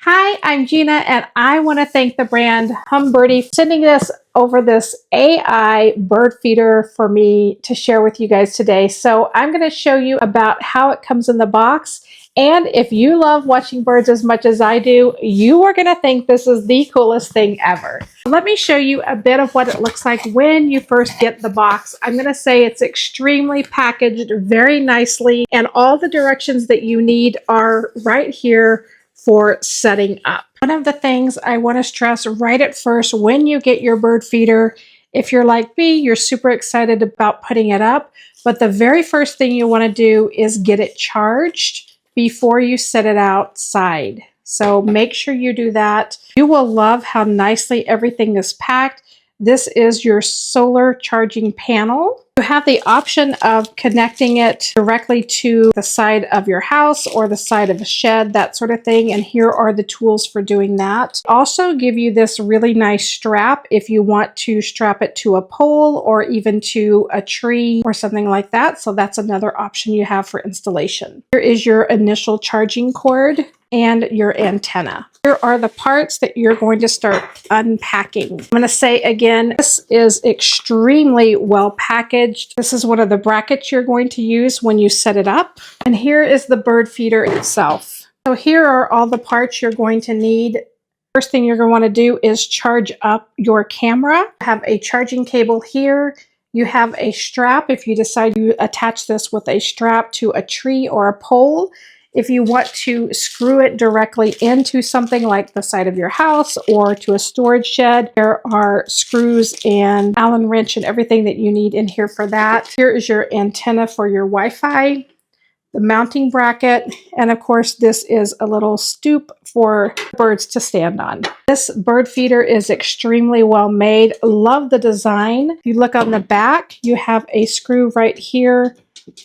Hi, I'm Gina, and I want to thank the brand Humbirdy for sending us over this AI bird feeder for me to share with you guys today. So I'm going to show you about how it comes in the box. And if you love watching birds as much as I do, you are going to think this is the coolest thing ever. Let me show you a bit of what it looks like when you first get the box. I'm going to say it's extremely packaged very nicely, and all the directions that you need are right here for setting up. One of the things I want to stress right at first when you get your bird feeder, if you're like me, you're super excited about putting it up, but the very first thing you want to do is get it charged before you set it outside. So make sure you do that. You will love how nicely everything is packed. This is your solar charging panel. You have the option of connecting it directly to the side of your house or the side of a shed, that sort of thing. And here are the tools for doing that. Also give you this really nice strap if you want to strap it to a pole or even to a tree or something like that. So that's another option you have for installation. Here is your initial charging cord and your antenna. Here are the parts that you're going to start unpacking. I'm going to say again, this is extremely well packaged. This is one of the brackets you're going to use when you set it up. And here is the bird feeder itself. So here are all the parts you're going to need. First thing you're going to want to do is charge up your camera. You have a charging cable here. You have a strap if you decide to attach this with a strap to a tree or a pole. If you want to screw it directly into something like the side of your house or to a storage shed, there are screws and Allen wrench and everything that you need in here for that. Here is your antenna for your Wi-Fi, the mounting bracket, and of course this is a little stoop for birds to stand on. This bird feeder is extremely well made. Love the design. If you look on the back, you have a screw right here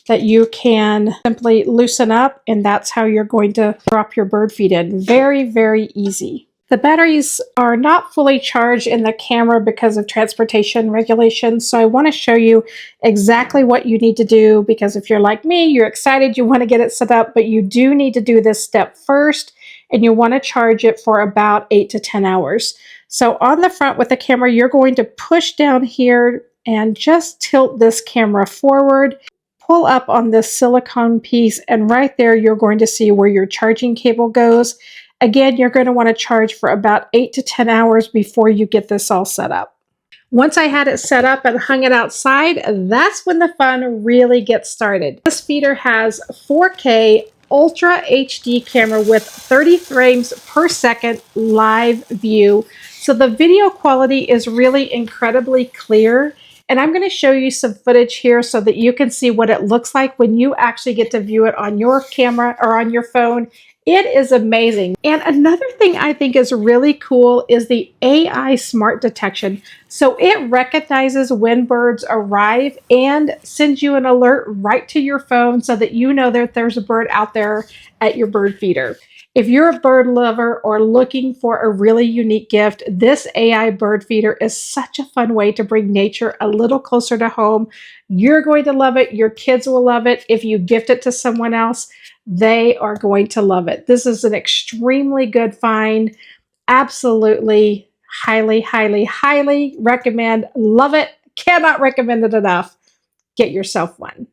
that you can simply loosen up, and that's how you're going to drop your bird feed in. Very, very easy. The batteries are not fully charged in the camera because of transportation regulations, so I want to show you exactly what you need to do, because if you're like me, you're excited, you want to get it set up, but you do need to do this step first, and you want to charge it for about 8 to 10 hours. So on the front with the camera, you're going to push down here and just tilt this camera forward. Pull up on this silicone piece, and right there you're going to see where your charging cable goes. Again, you're going to want to charge for about 8 to 10 hours before you get this all set up. Once I had it set up and hung it outside, that's when the fun really gets started. This feeder has 4K Ultra HD camera with 30 frames per second live view. So the video quality is really incredibly clear. And I'm going to show you some footage here so that you can see what it looks like when you actually get to view it on your camera or on your phone. It is amazing. And another thing I think is really cool is the AI smart detection. So it recognizes when birds arrive and sends you an alert right to your phone so that you know that there's a bird out there at your bird feeder. If you're a bird lover or looking for a really unique gift, this AI bird feeder is such a fun way to bring nature a little closer to home. You're going to love it. Your kids will love it. If you gift it to someone else, they are going to love it. This is an extremely good find. Absolutely, highly, highly, highly recommend. Love it. Cannot recommend it enough. Get yourself one.